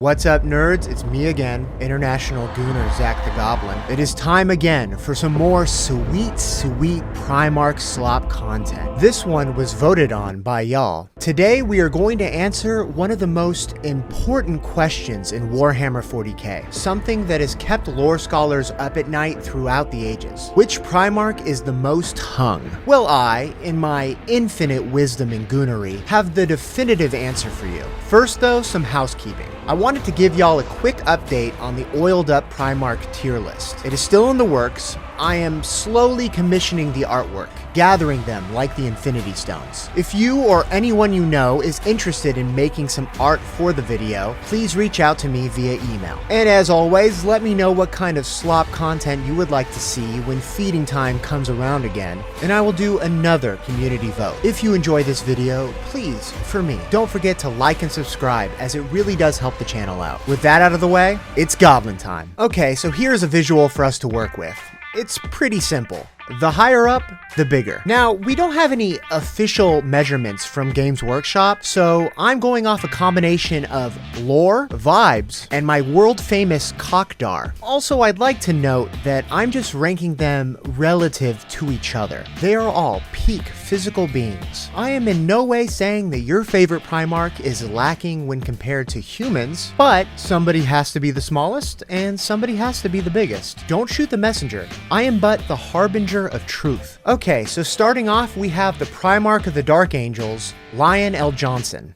What's up, nerds? It's me again, International Gooner Zach the Goblin. It is time again for some more sweet Primarch slop content. This one was voted on by y'all. Today we are going to answer one of the most important questions in Warhammer 40k, something that has kept lore scholars up at night throughout the ages. Which Primarch is the most hung? Well, I, in my infinite wisdom and goonery, have the definitive answer for you. First though, some housekeeping. I wanted to give y'all a quick update on the oiled up Primarch tier list. It is still in the works. I am slowly commissioning the artwork, gathering them like the Infinity Stones. If you or anyone you know is interested in making some art for the video, please reach out to me via email. And as always, let me know what kind of slop content you would like to see when feeding time comes around again, and I will do another community vote. If you enjoy this video, please, for me, don't forget to like and subscribe, as it really does help the channel out. With that out of the way, it's Goblin time. Okay, so here's a visual for us to work with. It's pretty simple. The higher up, the bigger. Now, we don't have any official measurements from Games Workshop, so I'm going off a combination of lore, vibes, and my world-famous Cockdar. Also, I'd like to note that I'm just ranking them relative to each other. They are all peak physical beings. I am in no way saying that your favorite Primarch is lacking when compared to humans, but somebody has to be the smallest, and somebody has to be the biggest. Don't shoot the messenger. I am but the harbinger of truth. Okay, so starting off, we have the Primarch of the Dark Angels, Leman Jonson.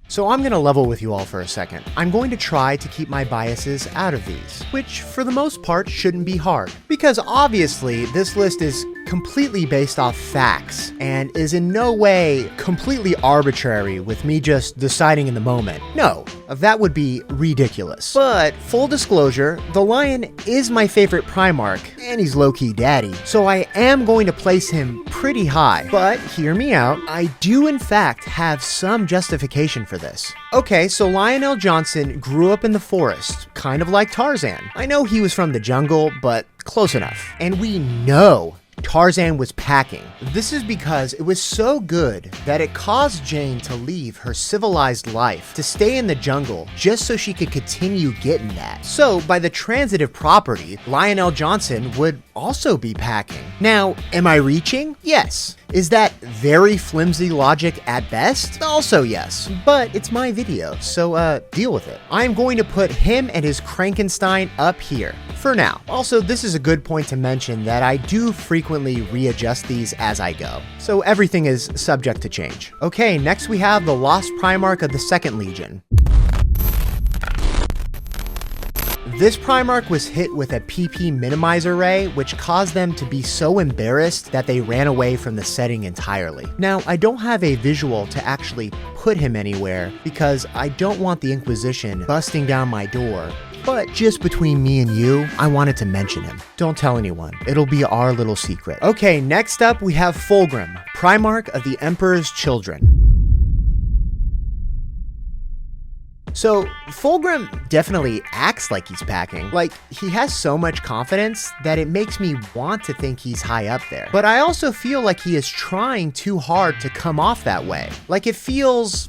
So I'm going to level with you all for a second. I'm going to try to keep my biases out of these, which for the most part shouldn't be hard, because obviously this list is completely based off facts and is in no way completely arbitrary with me just deciding in the moment. No, that would be ridiculous. But full disclosure, the Lion is my favorite Primarch, and he's low-key daddy, so I am going to place him pretty high. But hear me out, I do in fact have some justification for this. Okay, so Leman Jonson grew up in the forest, kind of like Tarzan. I know he was from the jungle, but close enough. And we know Tarzan was packing. This is because it was so good that it caused Jane to leave her civilized life to stay in the jungle just so she could continue getting that. So by the transitive property, Leman Jonson would also be packing. Now, am I reaching? Yes. Is that very flimsy logic at best? Also yes, but it's my video, so deal with it. I'm going to put him and his Krankenstein up here for now. Also, this is a good point to mention that I do frequently readjust these as I go, so everything is subject to change. Okay, next we have the Lost Primarch of the Second Legion. This Primarch was hit with a PP minimizer ray, which caused them to be so embarrassed that they ran away from the setting entirely. Now, I don't have a visual to actually put him anywhere because I don't want the Inquisition busting down my door, but just between me and you, I wanted to mention him. Don't tell anyone. It'll be our little secret. Okay, next up we have Fulgrim, Primarch of the Emperor's Children. So, Fulgrim definitely acts like he's packing. Like, he has so much confidence that it makes me want to think he's high up there. But I also feel like he is trying too hard to come off that way. Like, it feels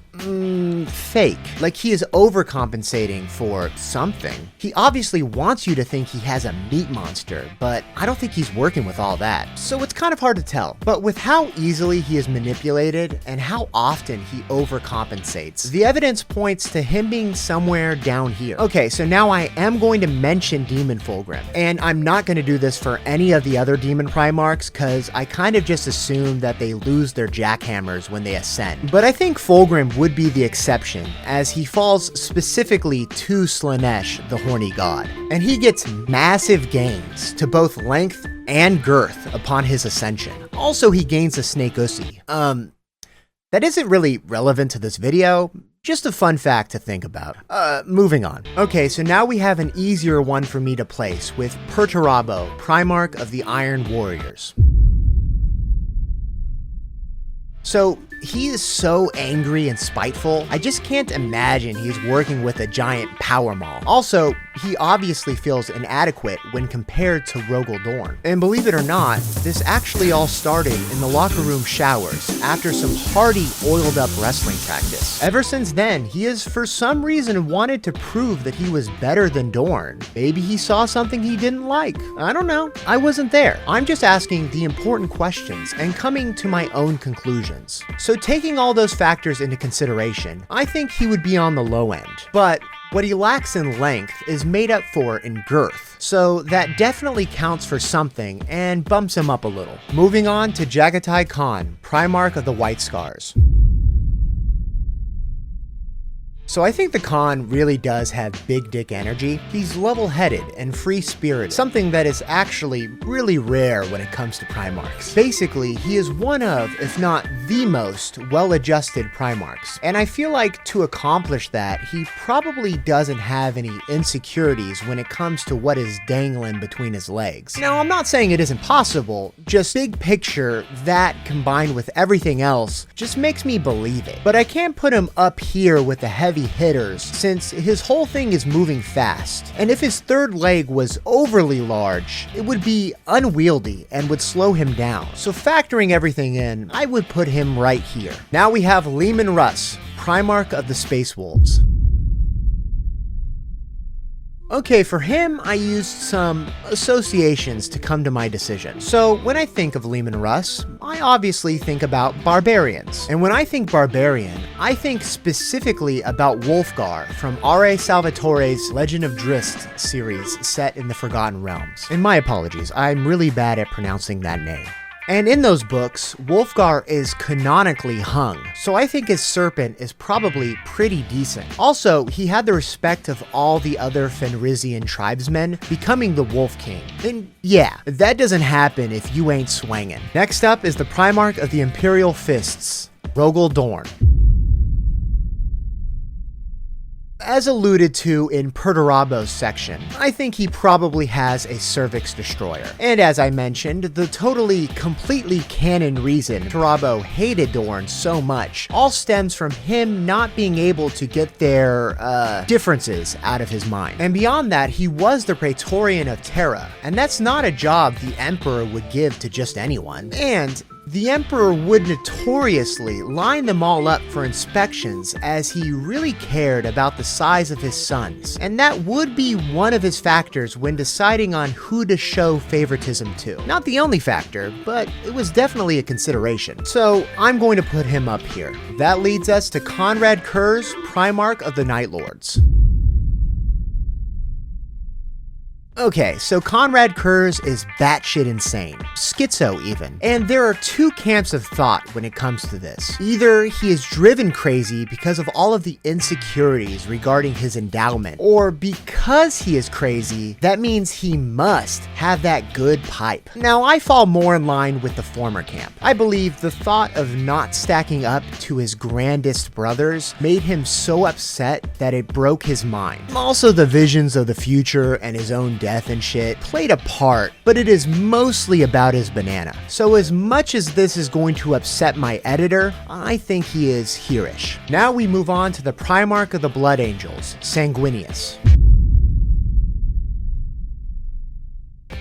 fake. Like he is overcompensating for something. He obviously wants you to think he has a meat monster, but I don't think he's working with all that. So it's kind of hard to tell. But with how easily he is manipulated and how often he overcompensates, the evidence points to him being somewhere down here. Okay, so now I am going to mention Demon Fulgrim, and I'm not going to do this for any of the other Demon Primarchs because I kind of just assume that they lose their jackhammers when they ascend. But I think Fulgrim would be the exception, as he falls specifically to Slaanesh, the horny god, and he gets massive gains to both length and girth upon his ascension. Also, he gains a Snake Ussi. That isn't really relevant to this video, just a fun fact to think about. Moving on. Okay, so now we have an easier one for me to place with Perturabo, Primarch of the Iron Warriors. So, he is so angry and spiteful, I just can't imagine he's working with a giant power maul. Also, he obviously feels inadequate when compared to Rogal Dorn. And believe it or not, this actually all started in the locker room showers after some hardy, oiled-up wrestling practice. Ever since then, he has for some reason wanted to prove that he was better than Dorn. Maybe he saw something he didn't like. I don't know. I wasn't there. I'm just asking the important questions and coming to my own conclusions. So taking all those factors into consideration, I think he would be on the low end. But what he lacks in length is made up for in girth, so that definitely counts for something and bumps him up a little. Moving on to Jaghatai Khan, Primarch of the White Scars. So I think the Khan really does have big dick energy. He's level-headed and free-spirited, something that is actually really rare when it comes to Primarchs. Basically, he is one of, if not the most, well-adjusted Primarchs. And I feel like to accomplish that, he probably doesn't have any insecurities when it comes to what is dangling between his legs. Now, I'm not saying it isn't possible, just big picture, that combined with everything else just makes me believe it. But I can't put him up here with the heavy hitters since his whole thing is moving fast, and if his third leg was overly large, it would be unwieldy and would slow him down. So factoring everything in, I would put him right here. Now we have Leman Russ, Primarch of the Space Wolves. Okay, for him, I used some associations to come to my decision. So when I think of Leman Russ, I obviously think about barbarians. And when I think barbarian, I think specifically about Wulfgar from R.A. Salvatore's Legend of Drizzt series set in the Forgotten Realms. And my apologies, I'm really bad at pronouncing that name. And in those books, Wulfgar is canonically hung, so I think his serpent is probably pretty decent. Also, he had the respect of all the other Fenrisian tribesmen, becoming the Wolf King. And yeah, that doesn't happen if you ain't swangin'. Next up is the Primarch of the Imperial Fists, Rogal Dorn. As alluded to in Perturabo's section, I think he probably has a cervix destroyer. And as I mentioned, the totally, completely canon reason Perturabo hated Dorn so much all stems from him not being able to get their, differences out of his mind. And beyond that, he was the Praetorian of Terra, and that's not a job the Emperor would give to just anyone. And the Emperor would notoriously line them all up for inspections as he really cared about the size of his sons, and that would be one of his factors when deciding on who to show favoritism to. Not the only factor, but it was definitely a consideration. So I'm going to put him up here. That leads us to Konrad Curze, Primarch of the Night Lords. Okay, so Konrad Curze is batshit insane, schizo even, and there are two camps of thought when it comes to this. Either he is driven crazy because of all of the insecurities regarding his endowment, or because he is crazy, that means he must have that good pipe. Now, I fall more in line with the former camp. I believe the thought of not stacking up to his grandest brothers made him so upset that it broke his mind. Also, the visions of the future and his own death and shit played a part, but it is mostly about his banana. So as much as this is going to upset my editor, I think he is here-ish. Now we move on to the Primarch of the Blood Angels, Sanguinius.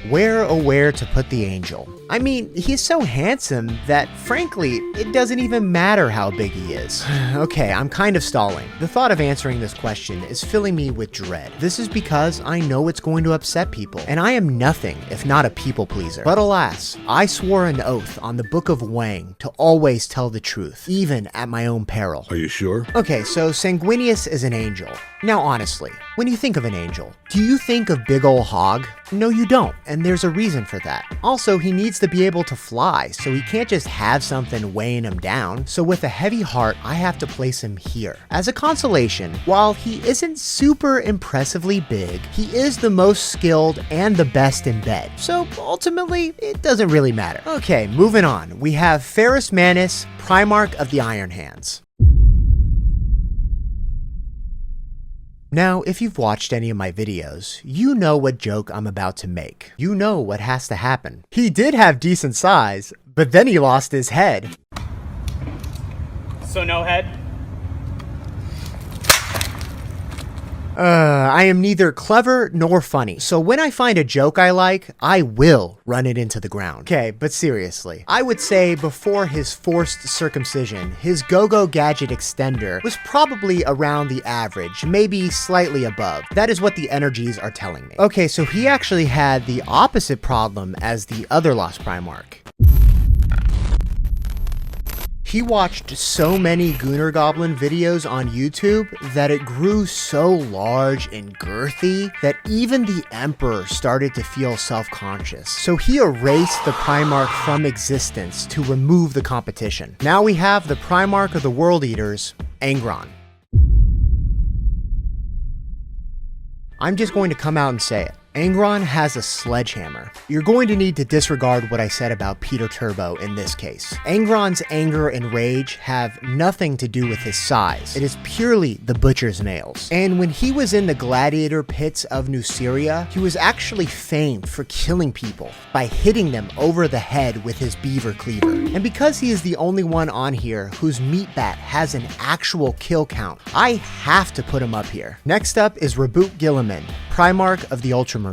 Where, oh where to put the angel? I mean, he's so handsome that, frankly, it doesn't even matter how big he is. Okay, I'm kind of stalling. The thought of answering this question is filling me with dread. This is because I know it's going to upset people, and I am nothing if not a people pleaser. But alas, I swore an oath on the Book of Wang to always tell the truth, even at my own peril. Are you sure? Okay, so Sanguinius is an angel. Now honestly, when you think of an angel, do you think of big ol' hog? No, you don't, and there's a reason for that. Also, he needs to be able to fly, so he can't just have something weighing him down. So with a heavy heart, I have to place him here. As a consolation, while he isn't super impressively big, he is the most skilled and the best in bed. So ultimately, it doesn't really matter. Okay, moving on. We have Ferrus Manus, Primarch of the Iron Hands. Now, if you've watched any of my videos, you know what joke I'm about to make. You know what has to happen. He did have decent size, but then he lost his head. So no head? I am neither clever nor funny, so when I find a joke I like, I will run it into the ground. Okay, but seriously, I would say before his forced circumcision, his go-go gadget extender was probably around the average, maybe slightly above. That is what the energies are telling me. Okay, so he actually had the opposite problem as the other Lost Primarch. He watched so many Gunnar Goblin videos on YouTube that it grew so large and girthy that even the Emperor started to feel self-conscious. So he erased the Primarch from existence to remove the competition. Now we have the Primarch of the World Eaters, Angron. I'm just going to come out and say it. Angron has a sledgehammer. You're going to need to disregard what I said about Perturabo in this case. Angron's anger and rage have nothing to do with his size. It is purely the butcher's nails. And when he was in the gladiator pits of New Syria, he was actually famed for killing people by hitting them over the head with his beaver cleaver. And because he is the only one on here whose meat bat has an actual kill count, I have to put him up here. Next up is Roboute Guilliman, Primarch of the Ultramarines.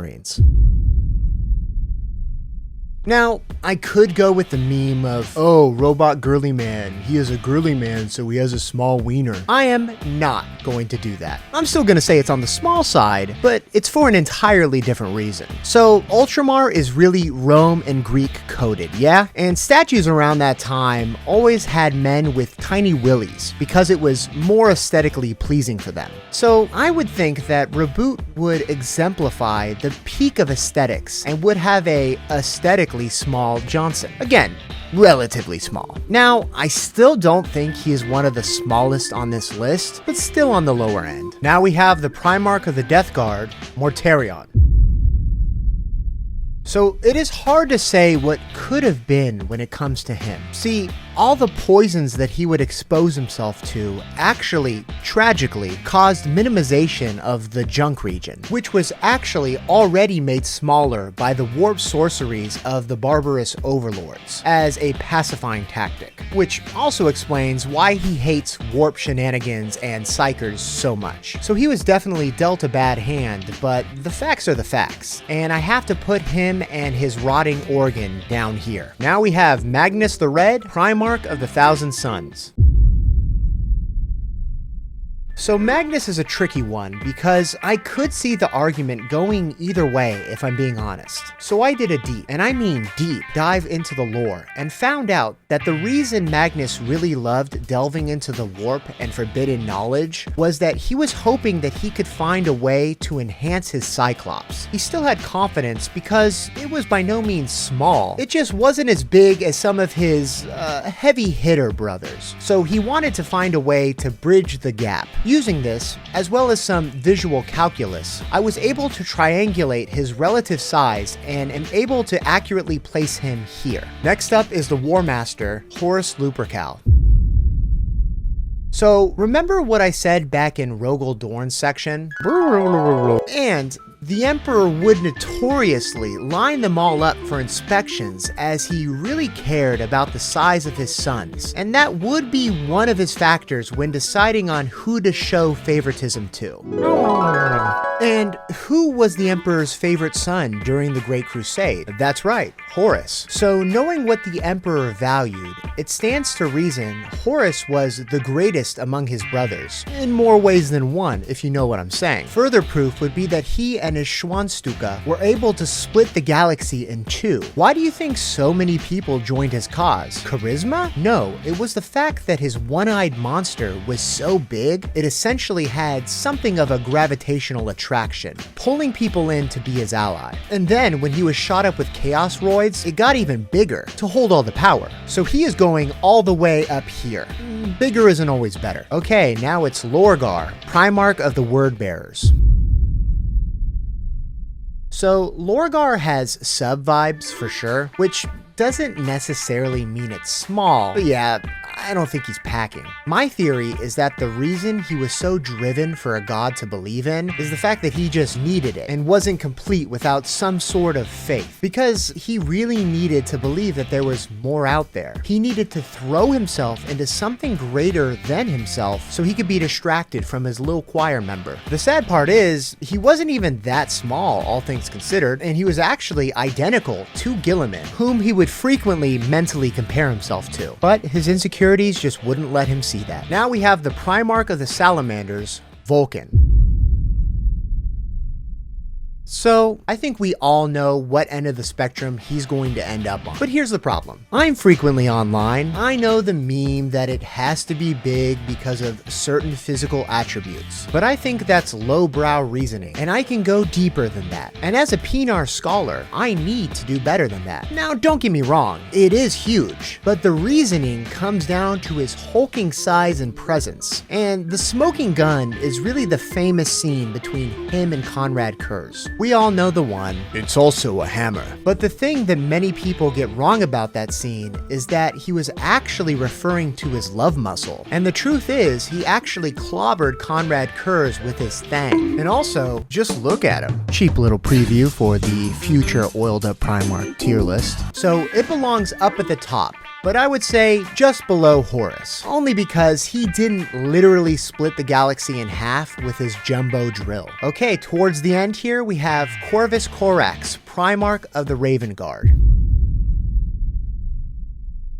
Now, I could go with the meme of, oh, Roboute Guilliman, he is a girly man, so he has a small wiener. I am not going to do that. I'm still gonna say it's on the small side, but it's for an entirely different reason. So, Ultramar is really Rome and Greek coded, yeah? And statues around that time always had men with tiny willies because it was more aesthetically pleasing for them. So, I would think that Roboute would exemplify the peak of aesthetics and would have a aesthetically small Jonson. Again, relatively small. Now, I still don't think he is one of the smallest on this list, but still on the lower end. Now we have the Primarch of the Death Guard, Mortarion. So it is hard to say what could have been when it comes to him. See, all the poisons that he would expose himself to actually, tragically, caused minimization of the junk region, which was actually already made smaller by the warp sorceries of the barbarous overlords as a pacifying tactic, which also explains why he hates warp shenanigans and psychers so much. So he was definitely dealt a bad hand, but the facts are the facts, and I have to put him and his rotting organ down here. Now we have Magnus the Red, Primarch of the Thousand Suns. So Magnus is a tricky one because I could see the argument going either way if I'm being honest. So I did a deep, and I mean deep, dive into the lore and found out that the reason Magnus really loved delving into the warp and forbidden knowledge was that he was hoping that he could find a way to enhance his Cyclops. He still had confidence because it was by no means small. It just wasn't as big as some of his heavy hitter brothers. So he wanted to find a way to bridge the gap. Using this, as well as some visual calculus, I was able to triangulate his relative size and am able to accurately place him here. Next up is the War Master, Horus Lupercal. So, remember what I said back in Rogal Dorn's section? And the Emperor would notoriously line them all up for inspections as he really cared about the size of his sons, and that would be one of his factors when deciding on who to show favoritism to. And who was the Emperor's favorite son during the Great Crusade? That's right, Horus. So knowing what the Emperor valued, it stands to reason Horus was the greatest among his brothers, in more ways than one, if you know what I'm saying. Further proof would be that he and his Schwanstuka were able to split the galaxy in two. Why do you think so many people joined his cause? Charisma? No, it was the fact that his one-eyed monster was so big, it essentially had something of a gravitational attraction, pulling people in to be his ally. And then, when he was shot up with Chaos Roids, it got even bigger, to hold all the power. So he is going all the way up here. Bigger isn't always better. Okay, now it's Lorgar, Primarch of the Wordbearers. So Lorgar has sub-vibes for sure, which doesn't necessarily mean it's small, but yeah, I don't think he's packing. My theory is that the reason he was so driven for a god to believe in is the fact that he just needed it and wasn't complete without some sort of faith. Because he really needed to believe that there was more out there. He needed to throw himself into something greater than himself so he could be distracted from his little choir member. The sad part is, he wasn't even that small, all things considered, and he was actually identical to Guilliman, whom he would frequently mentally compare himself to. But his insecurities just wouldn't let him see that. Now we have the Primarch of the Salamanders, Vulkan. So, I think we all know what end of the spectrum he's going to end up on. But here's the problem. I'm frequently online. I know the meme that it has to be big because of certain physical attributes. But I think that's lowbrow reasoning, and I can go deeper than that. And as a Pinar scholar, I need to do better than that. Now, don't get me wrong, it is huge, but the reasoning comes down to his hulking size and presence. And the smoking gun is really the famous scene between him and Konrad Curze. We all know the one, it's also a hammer. But the thing that many people get wrong about that scene is that he was actually referring to his love muscle. And the truth is, he actually clobbered Konrad Curze with his thang. And also, just look at him. Cheap little preview for the future oiled up Primarch tier list. So it belongs up at the top, but I would say just below Horus, only because he didn't literally split the galaxy in half with his jumbo drill. Okay, towards the end here, we have Corvus Corax, Primarch of the Raven Guard.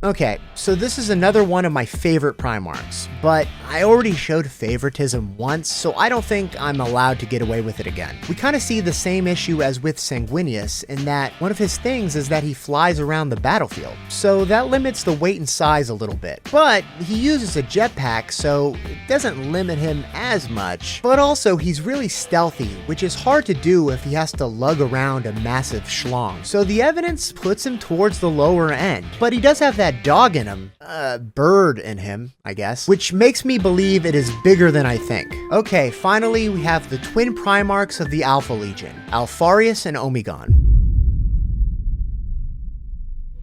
Okay, so this is another one of my favorite Primarchs, but I already showed favoritism once, so I don't think I'm allowed to get away with it again. We kind of see the same issue as with Sanguinius in that one of his things is that he flies around the battlefield, so that limits the weight and size a little bit. But he uses a jetpack, so it doesn't limit him as much, but also he's really stealthy, which is hard to do if he has to lug around a massive schlong. So the evidence puts him towards the lower end, but he does have that dog in him, bird in him, I guess, which makes me believe it is bigger than I think. Okay, finally we have the twin Primarchs of the Alpha Legion, Alpharius and Omegon.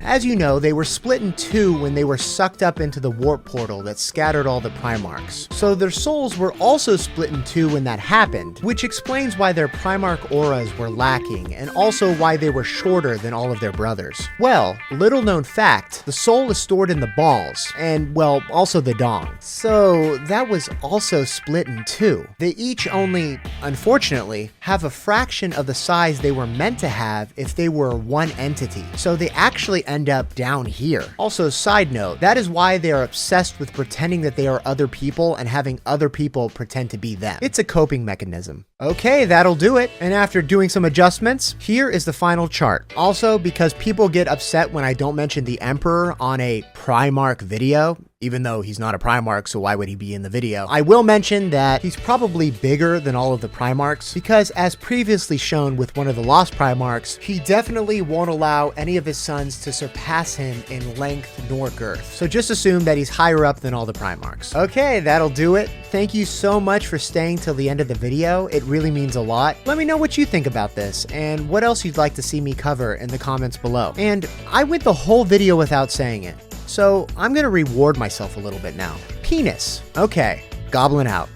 As you know, they were split in two when they were sucked up into the warp portal that scattered all the Primarchs. So their souls were also split in two when that happened, which explains why their Primarch auras were lacking, and also why they were shorter than all of their brothers. Well, little known fact, the soul is stored in the balls, and well, also the dong. So that was also split in two. They each only, unfortunately, have a fraction of the size they were meant to have if they were one entity. So they actually end up down here. Also, side note, that is why they are obsessed with pretending that they are other people and having other people pretend to be them. It's a coping mechanism. Okay, that'll do it. And after doing some adjustments, here is the final chart. Also, because people get upset when I don't mention the Emperor on a Primarch video, even though he's not a Primarch, so why would he be in the video? I will mention that he's probably bigger than all of the Primarchs, because as previously shown with one of the Lost Primarchs, he definitely won't allow any of his sons to surpass him in length nor girth. So just assume that he's higher up than all the Primarchs. Okay, that'll do it. Thank you so much for staying till the end of the video. It really means a lot. Let me know what you think about this and what else you'd like to see me cover in the comments below. And I went the whole video without saying it, so I'm gonna reward myself a little bit now. Penis. Okay, Goblin out.